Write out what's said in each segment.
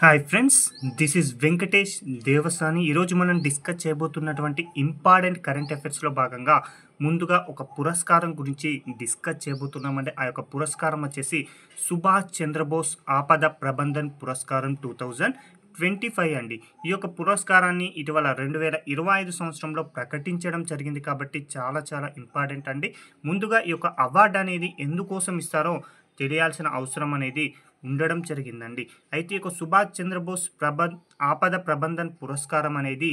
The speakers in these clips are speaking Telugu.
Hi friends, this is Venkatesh Devasani. ఈరోజు మనం డిస్కస్ చేయబోతున్నటువంటి ఇంపార్టెంట్ కరెంట్ అఫైర్స్లో భాగంగా ముందుగా ఒక పురస్కారం గురించి డిస్కస్ చేయబోతున్నామంటే ఆ యొక్క పురస్కారం వచ్చేసి సుభాష్ చంద్రబోస్ ఆపద ప్రబంధన్ పురస్కారం 2025 అండి. ఈ యొక్క పురస్కారాన్ని ఇటీవల 2025 సంవత్సరంలో ప్రకటించడం జరిగింది కాబట్టి చాలా చాలా ఇంపార్టెంట్ అండి. ముందుగా ఈ యొక్క అవార్డు అనేది ఎందుకోసం ఇస్తారో తెలియాల్సిన అవసరం అనేది ఉండడం జరిగిందండి. అయితే ఈ యొక్క సుభాష్ చంద్రబోస్ ఆపద ప్రబంధన్ పురస్కారం అనేది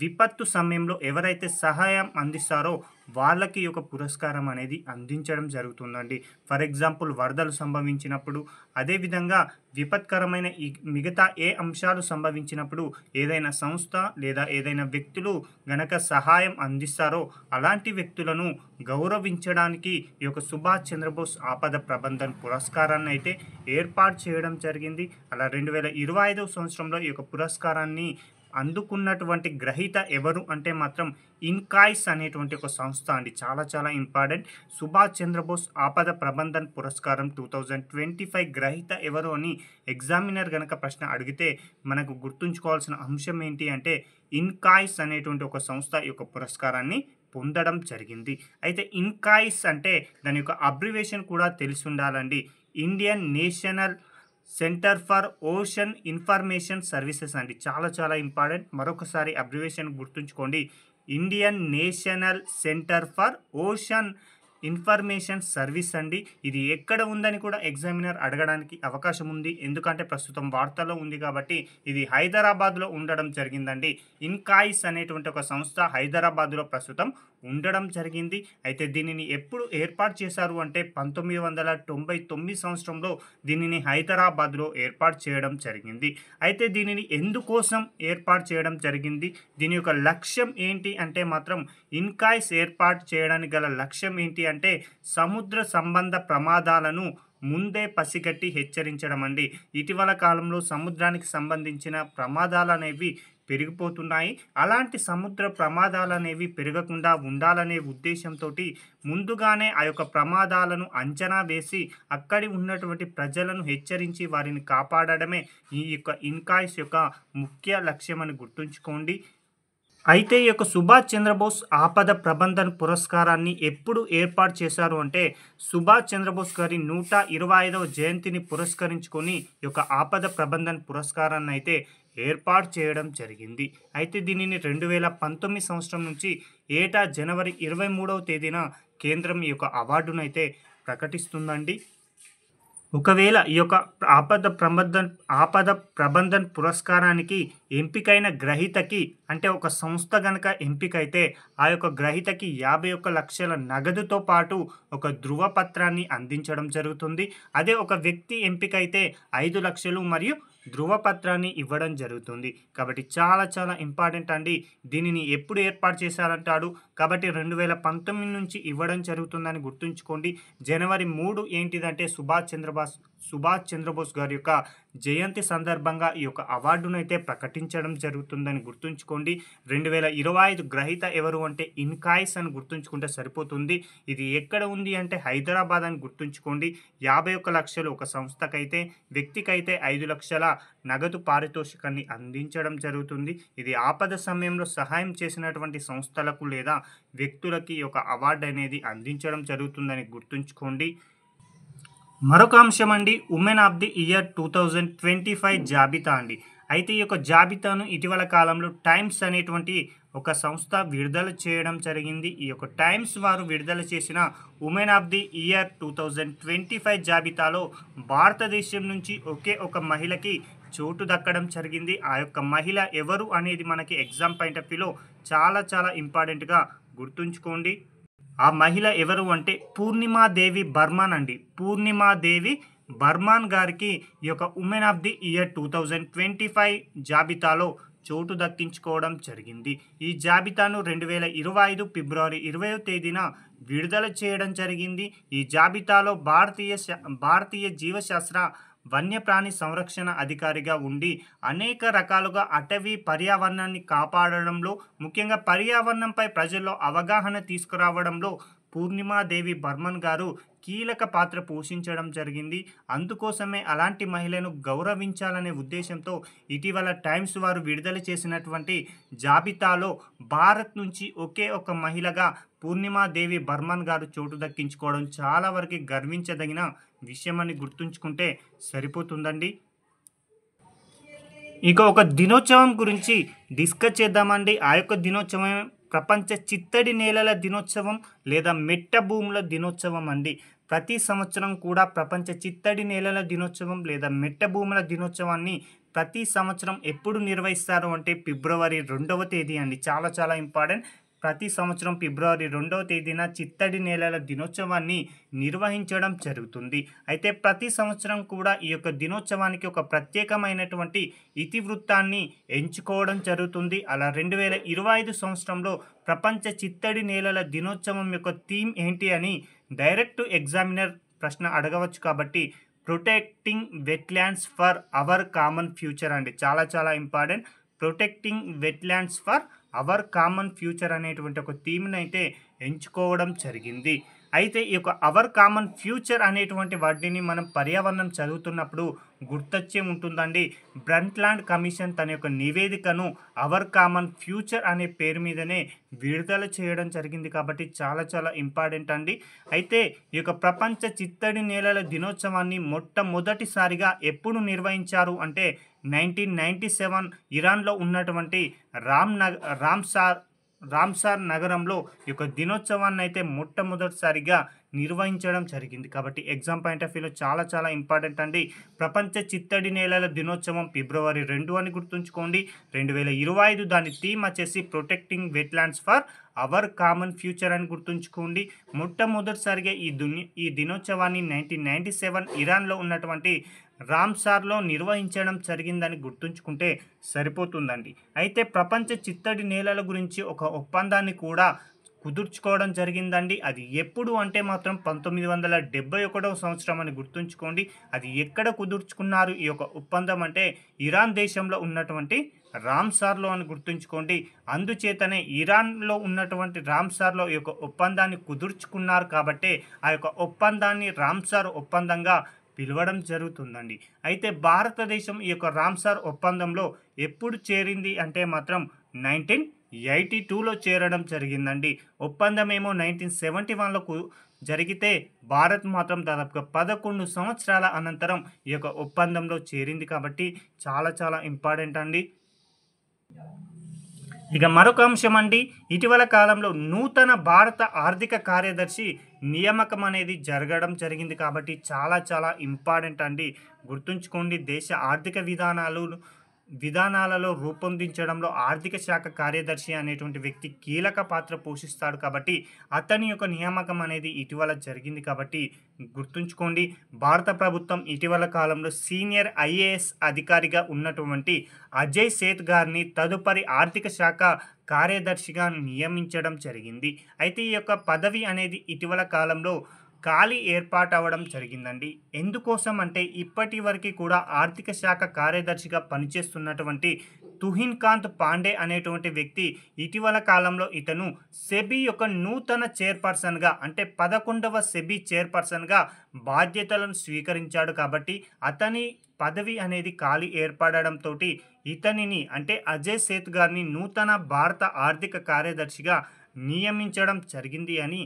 విపత్తు సమయంలో ఎవరైతే సహాయం అందిస్తారో వాళ్ళకి ఈ యొక్క పురస్కారం అనేది అందించడం జరుగుతుందండి. ఫర్ ఎగ్జాంపుల్ వరదలు సంభవించినప్పుడు, అదేవిధంగా విపత్కరమైన ఈ మిగతా ఏ అంశాలు సంభవించినప్పుడు ఏదైనా సంస్థ లేదా ఏదైనా వ్యక్తులు గనక సహాయం అందిస్తారో అలాంటి వ్యక్తులను గౌరవించడానికి ఈ యొక్క సుభాష్ చంద్రబోస్ ఆపద ప్రబంధన్ పురస్కారాన్ని అయితే ఏర్పాటు చేయడం జరిగింది. అలా 2025 సంవత్సరంలో ఈ యొక్క పురస్కారాన్ని అందుకున్నటువంటి గ్రహీత ఎవరు అంటే మాత్రం ఇన్కాయిస్ అనేటువంటి ఒక సంస్థ అండి. చాలా చాలా ఇంపార్టెంట్. సుభాష్ చంద్రబోస్ ఆపద ప్రబంధన్ పురస్కారం 2025 గ్రహీత ఎవరు అని ఎగ్జామినర్ గనక ప్రశ్న అడిగితే మనకు గుర్తుంచుకోవాల్సిన అంశం ఏంటి అంటే ఇన్కాయిస్ అనేటువంటి ఒక సంస్థ ఈ యొక్క పురస్కారాన్ని పొందడం జరిగింది. అయితే ఇన్కాయిస్ అంటే దాని యొక్క అబ్రివేషన్ కూడా తెలిసి ఉండాలండి. Indian national centre for ocean information services అండి. చాలా చాలా ఇంపార్టెంట్. మరొకసారి అబ్రివేషన్ గుర్తుంచుకోండి. Indian national centre for ocean information service అండి. ఇది ఎక్కడ ఉందని కూడా ఎగ్జామినర్ అడగడానికి అవకాశం ఉంది. ఎందుకంటే ప్రస్తుతం వార్తల్లో ఉంది కాబట్టి ఇది హైదరాబాద్లో ఉండడం జరిగిందండి. ఇన్కాయిస్ అనేటువంటి ఒక సంస్థ హైదరాబాద్లో ప్రస్తుతం ఉండడం జరిగింది. అయితే దీనిని ఎప్పుడు ఏర్పాటు చేశారు అంటే 1999 సంవత్సరంలో దీనిని హైదరాబాద్లో ఏర్పాటు చేయడం జరిగింది. అయితే దీనిని ఎందుకోసం ఏర్పాటు చేయడం జరిగింది, దీని యొక్క లక్ష్యం ఏంటి అంటే మాత్రం ఇన్కాయిస్ ఏర్పాటు చేయడానికి గల లక్ష్యం ఏంటి అంటే సముద్ర సంబంధ ప్రమాదాలను ముందే పసిగట్టి హెచ్చరించడం అండి. ఇటీవల కాలంలో సముద్రానికి సంబంధించిన ప్రమాదాలు అనేవి పెరిగిపోతున్నాయి. అలాంటి సముద్ర ప్రమాదాలు అనేవి పెరగకుండా ఉండాలనే ఉద్దేశంతో ముందుగానే ఆ యొక్క ప్రమాదాలను అంచనా వేసి అక్కడి ఉన్నటువంటి ప్రజలను హెచ్చరించి వారిని కాపాడడమే ఈ యొక్క ఇన్కాయిస్ యొక్క ముఖ్య లక్ష్యం అని గుర్తుంచుకోండి. అయితే ఈ యొక్క సుభాష్ చంద్రబోస్ ఆపద ప్రబంధన్ పురస్కారాన్ని ఎప్పుడు ఏర్పాటు చేశారు అంటే సుభాష్ చంద్రబోస్ గారి 125వ జయంతిని పురస్కరించుకొని ఈ యొక్క ఆపద ప్రబంధన్ పురస్కారాన్ని అయితే ఏర్పాటు చేయడం జరిగింది. అయితే దీనిని 2019 సంవత్సరం నుంచి ఏటా జనవరి 23వ తేదీన కేంద్రం ఈ యొక్క అవార్డును అయితే ప్రకటిస్తుందండి. ఒకవేళ ఈ యొక్క ఆపద ప్రబంధన్ పురస్కారానికి ఎంపికైన గ్రహీతకి అంటే ఒక సంస్థ గనక ఎంపికైతే ఆ యొక్క గ్రహీతకి 51 లక్షల నగదుతో పాటు ఒక ధృవపత్రాన్ని అందించడం జరుగుతుంది. అదే ఒక వ్యక్తి ఎంపికైతే 5 లక్షలు మరియు ధృవపత్రాన్ని ఇవ్వడం జరుగుతుంది. కాబట్టి చాలా చాలా ఇంపార్టెంట్ అండి. దీనిని ఎప్పుడు ఏర్పాటు చేశారంటాడు కాబట్టి 2019 నుంచి ఇవ్వడం జరుగుతుందని గుర్తుంచుకోండి. జనవరి 3 ఏంటిదంటే సుభాష్ చంద్రబోస్ గారి యొక్క జయంతి సందర్భంగా ఈ యొక్క అవార్డును అయితే ప్రకటించడం జరుగుతుందని గుర్తుంచుకోండి. 2025 గ్రహీత ఎవరు అంటే ఇన్కాయిస్ అని గుర్తుంచుకుంటే సరిపోతుంది. ఇది ఎక్కడ ఉంది అంటే హైదరాబాద్ అని గుర్తుంచుకోండి. 51 లక్షలు ఒక సంస్థకైతే, వ్యక్తికైతే 5 లక్షల నగదు పారితోషికాన్ని అందించడం జరుగుతుంది. ఇది ఆపద సమయంలో సహాయం చేసినటువంటి సంస్థలకు లేదా వ్యక్తులకి ఈ యొక్క అవార్డు అనేది అందించడం జరుగుతుందని గుర్తుంచుకోండి. మరొక అంశం అండి, ఉమెన్ ఆఫ్ ది ఇయర్ 2025 జాబితా అండి. అయితే ఈ యొక్క జాబితాను ఇటీవల కాలంలో టైమ్స్ అనేటువంటి ఒక సంస్థ విడుదల చేయడం జరిగింది. ఈ యొక్క టైమ్స్ వారు విడుదల చేసిన ఉమెన్ ఆఫ్ ది ఇయర్ 2025 జాబితాలో భారతదేశం నుంచి ఒకే ఒక మహిళకి చోటు దక్కడం జరిగింది. ఆ యొక్క మహిళ ఎవరు అనేది మనకి ఎగ్జామ్ పాయింట్ ఆఫ్ వ్యూలో చాలా చాలా ఇంపార్టెంట్గా గుర్తుంచుకోండి. ఆ మహిళ ఎవరు అంటే పూర్ణిమాదేవి బర్మన్ అండి. పూర్ణిమాదేవి బర్మన్ గారికి ఈ యొక్క ఉమెన్ ఆఫ్ ది ఇయర్ 2025 జాబితాలో చోటు దక్కించుకోవడం జరిగింది. ఈ జాబితాను 2025 ఫిబ్రవరి 20వ తేదీన విడుదల చేయడం జరిగింది. ఈ జాబితాలో భారతీయ జీవశాస్త్ర వన్యప్రాణి సంరక్షణ అధికారిగా ఉండి అనేక రకాలుగా అటవీ పర్యావరణాన్ని కాపాడడంలో, ముఖ్యంగా పర్యావరణంపై ప్రజల్లో అవగాహన తీసుకురావడంలో పూర్ణిమాదేవి బర్మన్ గారు కీలక పాత్ర పోషించడం జరిగింది. అందుకోసమే అలాంటి మహిళను గౌరవించాలనే ఉద్దేశంతో ఇటీవల టైమ్స్ వారు విడుదల చేసినటువంటి జాబితాలో భారత్ నుంచి ఒకే ఒక మహిళగా పూర్ణిమాదేవి బర్మన్ గారు చోటు దక్కించుకోవడం చాలా వరకు గర్వించదగిన విషయమని గుర్తుంచుకుంటే సరిపోతుందండి. ఇక ఒక దినోత్సవం గురించి డిస్కస్ చేద్దామండి. ఆ యొక్క దినోత్సవం ప్రపంచ చిత్తడి నేలల దినోత్సవం లేదా మెట్ట భూముల దినోత్సవం అండి. ప్రతి సంవత్సరం కూడా ప్రపంచ చిత్తడి నేలల దినోత్సవం లేదా మెట్ట భూముల దినోత్సవాన్ని ప్రతి సంవత్సరం ఎప్పుడు నిర్వహిస్తారు అంటే ఫిబ్రవరి 2వ తేదీ అండి. చాలా చాలా ఇంపార్టెంట్. ప్రతి సంవత్సరం ఫిబ్రవరి 2వ తేదీన చిత్తడి నేలల దినోత్సవాన్ని నిర్వహించడం జరుగుతుంది. అయితే ప్రతి సంవత్సరం కూడా ఈ యొక్క దినోత్సవానికి ఒక ప్రత్యేకమైనటువంటి ఇతివృత్తాన్ని ఎంచుకోవడం జరుగుతుంది. అలా 2025 సంవత్సరంలో ప్రపంచ చిత్తడి నేలల దినోత్సవం యొక్క థీమ్ ఏంటి అని డైరెక్ట్ ఎగ్జామినర్ ప్రశ్న అడగవచ్చు. కాబట్టి protecting wetlands for our common future అండి. చాలా చాలా important. Protecting wetlands for our common future అనేటువంటి ఒక థీమ్ని అయితే ఎంచుకోవడం జరిగింది. అయితే ఈ యొక్క అవర్ కామన్ ఫ్యూచర్ అనేటువంటి వాటిని మనం పర్యావరణం చదువుతున్నప్పుడు గుర్తొచ్చే ఉంటుందండి. బ్రంట్లాండ్ కమిషన్ తన యొక్క నివేదికను అవర్ కామన్ ఫ్యూచర్ అనే పేరు మీదనే విడుదల చేయడం జరిగింది. కాబట్టి చాలా చాలా ఇంపార్టెంట్ అండి. అయితే ఈ యొక్క ప్రపంచ చిత్తడి నేలల దినోత్సవాన్ని మొట్టమొదటిసారిగా ఎప్పుడు నిర్వహించారు అంటే 1997 ఇరాన్లో ఉన్నటువంటి రామ్సార్ నగరంలో ఈ యొక్క దినోత్సవాన్ని అయితే మొట్టమొదటిసారిగా నిర్వహించడం జరిగింది. కాబట్టి ఎగ్జామ్ పాయింట్ ఆఫ్ వ్యూలో చాలా చాలా ఇంపార్టెంట్ అండి. ప్రపంచ చిత్తడి నేలల దినోత్సవం ఫిబ్రవరి 2 అని గుర్తుంచుకోండి. 2025 దాని థీమ్ వచ్చేసి protecting wetlands for our common future అని గుర్తుంచుకోండి. మొట్టమొదటిసారిగా ఈ దినోత్సవాన్ని 1997 ఇరాన్లో ఉన్నటువంటి రామ్సార్లో నిర్వహించడం జరిగిందని గుర్తుంచుకుంటే సరిపోతుందండి. అయితే ప్రపంచ చిత్తడి నేలల గురించి ఒక ఒప్పందాన్ని కూడా కుదుర్చుకోవడం జరిగిందండి. అది ఎప్పుడు అంటే మాత్రం 1971వ సంవత్సరం అని గుర్తుంచుకోండి. అది ఎక్కడ కుదుర్చుకున్నారు ఈ యొక్క ఒప్పందం అంటే ఇరాన్ దేశంలో ఉన్నటువంటి రామ్సార్లో అని గుర్తుంచుకోండి. అందుచేతనే ఇరాన్లో ఉన్నటువంటి రామ్సార్లో ఈ యొక్క ఒప్పందాన్ని కుదుర్చుకున్నారు. కాబట్టి ఆ యొక్క ఒప్పందాన్ని రామ్సార్ ఒప్పందంగా పిలవడం జరుగుతుందండి. అయితే భారతదేశం ఈ యొక్క రామ్సార్ ఒప్పందంలో ఎప్పుడు చేరింది అంటే మాత్రం 1982లో చేరడం జరిగిందండి. ఒప్పందం ఏమో 1971లో జరిగితే భారత్ మాత్రం దాదాపుగా 11 సంవత్సరాల అనంతరం ఈ యొక్క ఒప్పందంలో చేరింది. కాబట్టి చాలా చాలా ఇంపార్టెంట్ అండి. ఇక మరొక అంశం అండి, ఇటీవల కాలంలో నూతన భారత ఆర్థిక కార్యదర్శి నియామకం అనేది జరగడం జరిగింది. కాబట్టి చాలా చాలా ఇంపార్టెంట్ అండి. గుర్తుంచుకోండి, దేశ ఆర్థిక విధానాలలో రూపొందించడంలో ఆర్థిక శాఖ కార్యదర్శి అనేటువంటి వ్యక్తి కీలక పాత్ర పోషిస్తాడు. కాబట్టి అతని యొక్క నియామకం అనేది ఇటీవల జరిగింది. కాబట్టి గుర్తుంచుకోండి, భారత ప్రభుత్వం ఇటీవల కాలంలో సీనియర్ ఐఏఎస్ అధికారిగా ఉన్నటువంటి అజయ్ సేత్ గారిని తదుపరి ఆర్థిక శాఖ కార్యదర్శిగా నియమించడం జరిగింది. అయితే ఈ యొక్క పదవి అనేది ఇటీవల కాలంలో ఖాళీ ఏర్పాటవడం జరిగిందండి. ఎందుకోసం అంటే ఇప్పటి వరకు కూడా ఆర్థిక శాఖ కార్యదర్శిగా పనిచేస్తున్నటువంటి తుహిన్కాంత్ పాండే అనేటువంటి వ్యక్తి ఇటీవల కాలంలో ఇతను సెబీ యొక్క నూతన చైర్పర్సన్గా అంటే 11వ సెబీ చైర్పర్సన్గా బాధ్యతలను స్వీకరించాడు. కాబట్టి అతని పదవి అనేది ఖాళీ ఏర్పడడంతో ఇతనిని అంటే అజయ్ సేత్ గారిని నూతన భారత ఆర్థిక కార్యదర్శిగా నియమించడం జరిగింది అని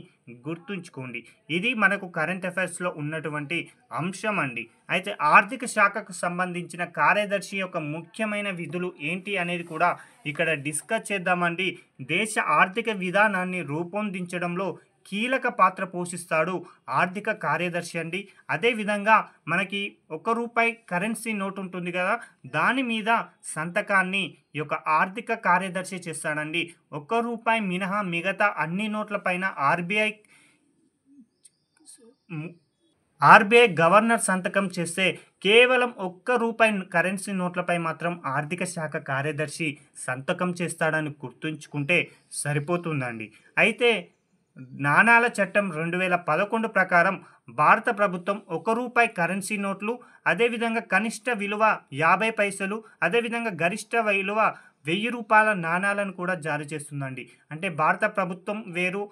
గుర్తుంచుకోండి. ఇది మనకు కరెంట్ అఫైర్స్లో ఉన్నటువంటి అంశం అండి. అయితే ఆర్థిక శాఖకు సంబంధించిన కార్యదర్శి యొక్క ముఖ్యమైన విధులు ఏంటి అనేది కూడా ఇక్కడ డిస్కస్ చేద్దామండి. దేశ ఆర్థిక విధానాన్ని రూపొందించడంలో కీలక పాత్ర పోషిస్తాడు ఆర్థిక కార్యదర్శి అండి. అదేవిధంగా మనకి ₹1 కరెన్సీ నోట్ ఉంటుంది కదా, దాని మీద సంతకాన్ని ఈ యొక్క ఆర్థిక కార్యదర్శి చేస్తాడండి. ₹1 మినహా మిగతా అన్ని నోట్ల పైన ఆర్బీఐ గవర్నర్ సంతకం చేస్తే కేవలం ₹1 కరెన్సీ నోట్లపై మాత్రం ఆర్థిక శాఖ కార్యదర్శి సంతకం చేస్తాడని గుర్తుంచుకుంటే సరిపోతుందండి. అయితే నాణాల చట్టం 2011 ప్రకారం భారత ప్రభుత్వం ₹1 కరెన్సీ నోట్లు, అదేవిధంగా కనిష్ట విలువ 50 పైసలు, అదేవిధంగా గరిష్ట విలువ ₹1000 నాణాలను కూడా జారీ చేస్తుందండి. అంటే భారత ప్రభుత్వం వేరు,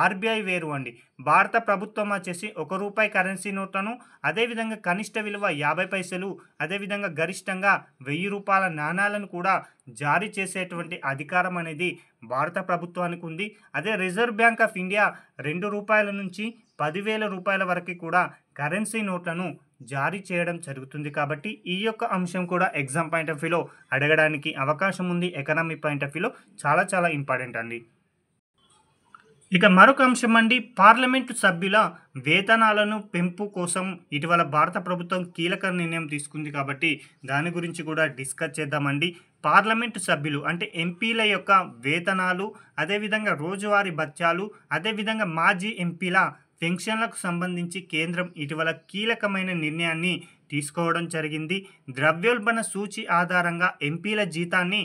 ఆర్బీఐ వేరు అండి. భారత ప్రభుత్వం వచ్చేసి ₹1 కరెన్సీ నోట్లను అదేవిధంగా కనిష్ట విలువ 50 పైసలు అదేవిధంగా గరిష్టంగా ₹1000 నాణాలను కూడా జారీ చేసేటువంటి అధికారం అనేది భారత ప్రభుత్వానికి ఉంది. అదే రిజర్వ్ బ్యాంక్ ఆఫ్ ఇండియా ₹2 నుంచి ₹10,000 వరకు కూడా కరెన్సీ నోట్లను జారీ చేయడం జరుగుతుంది. కాబట్టి ఈ యొక్క అంశం కూడా ఎగ్జామ్ పాయింట్ ఆఫ్ వ్యూలో అడగడానికి అవకాశం ఉంది. ఎకనామీ పాయింట్ ఆఫ్ వ్యూలో చాలా ఇంపార్టెంట్ అండి. ఇక మరొక అంశం అండి, పార్లమెంటు సభ్యుల వేతనాలను పెంపు కోసం ఇటీవల భారత ప్రభుత్వం కీలక నిర్ణయం తీసుకుంది. కాబట్టి దాని గురించి కూడా డిస్కస్ చేద్దామండి. పార్లమెంటు సభ్యులు అంటే ఎంపీల యొక్క వేతనాలు అదేవిధంగా రోజువారీ భత్యాలు అదేవిధంగా మాజీ ఎంపీల పెన్షన్లకు సంబంధించి కేంద్రం ఇటీవల కీలకమైన నిర్ణయాన్ని తీసుకోవడం జరిగింది. ద్రవ్యోల్బణ సూచి ఆధారంగా ఎంపీల జీతాన్ని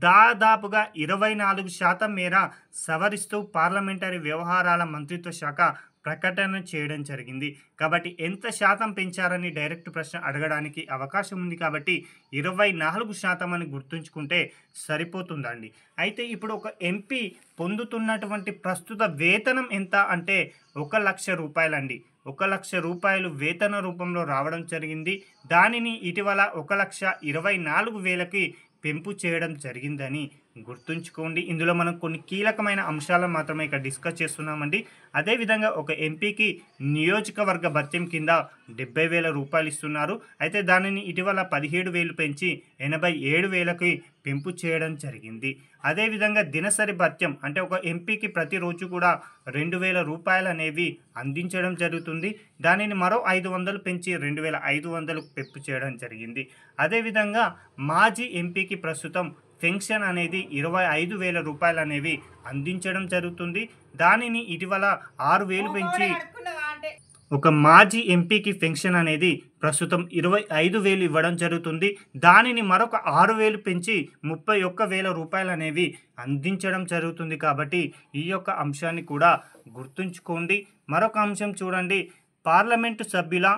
దాదాపుగా 24% మేర సవరిస్తూ పార్లమెంటరీ వ్యవహారాల మంత్రిత్వ శాఖ ప్రకటన చేయడం జరిగింది. కాబట్టి ఎంత శాతం పెంచారని డైరెక్ట్ ప్రశ్న అడగడానికి అవకాశం ఉంది. కాబట్టి 24% అని గుర్తుంచుకుంటే సరిపోతుందండి. అయితే ఇప్పుడు ఒక ఎంపీ పొందుతున్నటువంటి ప్రస్తుత వేతనం ఎంత అంటే ₹1,00,000 అండి. ₹1,00,000 వేతన రూపంలో రావడం జరిగింది. దానిని ఇటీవల 1,24,000కి పెంపు చేయడం జరిగిందని గుర్తుంచుకోండి. ఇందులో మనం కొన్ని కీలకమైన అంశాలను మాత్రమే ఇక్కడ డిస్కస్ చేస్తున్నామండి. అదేవిధంగా ఒక ఎంపీకి నియోజకవర్గ భత్యం కింద ₹70,000 ఇస్తున్నారు. అయితే దానిని ఇటీవల 17,000 పెంచి 87,000కి పెంపు చేయడం జరిగింది. అదేవిధంగా దినసరి భత్యం అంటే ఒక ఎంపీకి ప్రతిరోజు కూడా ₹2,000 అనేవి అందించడం జరుగుతుంది. దానిని మరో 500 పెంచి 2,500కు పెంపు చేయడం జరిగింది. అదేవిధంగా మాజీ ఎంపీకి ప్రస్తుతం పెన్షన్ అనేది ₹25,000 అనేవి అందించడం జరుగుతుంది. దానిని ఇటీవల 6,000 పెంచి ఒక మాజీ ఎంపీకి పెన్షన్ అనేది ప్రస్తుతం 25,000 ఇవ్వడం జరుగుతుంది. దానిని మరొక 6,000 పెంచి ₹31,000 అనేవి అందించడం జరుగుతుంది. కాబట్టి ఈ యొక్క అంశాన్ని కూడా గుర్తుంచుకోండి. మరొక అంశం చూడండి, పార్లమెంటు సభ్యుల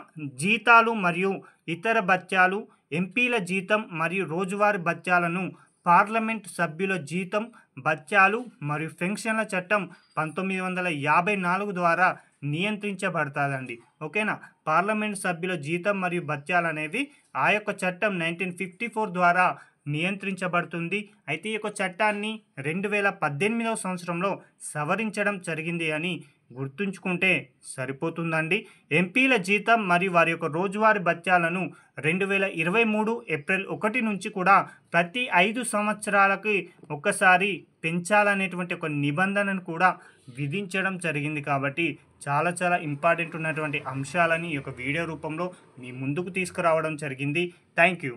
జీతాలు మరియు ఇతర భత్యాలు, ఎంపీల జీతం మరియు రోజువారీ భత్యాలను పార్లమెంటు సభ్యుల జీతం, భత్యాలు మరియు పెన్షన్ల చట్టం 1954 ద్వారా నియంత్రించబడతాదండి. ఓకేనా. పార్లమెంటు సభ్యుల జీతం మరియు భత్యాలు అనేవి ఆ యొక్క చట్టం 1954 ద్వారా నియంత్రించబడుతుంది. అయితే ఈ యొక్క చట్టాన్ని 2018వ సంవత్సరంలో సవరించడం జరిగింది అని గుర్తుంచుకుంటే సరిపోతుందండి. ఎంపీల జీతం మరియు వారి యొక్క రోజువారీ భత్యాలను 2023 ఏప్రిల్ 1 నుంచి కూడా ప్రతి 5 సంవత్సరాలకి ఒకసారి పెంచాలనేటువంటి ఒక నిబంధనను కూడా విధించడం జరిగింది. కాబట్టి చాలా ఇంపార్టెంట్ ఉన్నటువంటి అంశాలని ఈ యొక్క వీడియో రూపంలో మీ ముందుకు తీసుకురావడం జరిగింది. Thank you.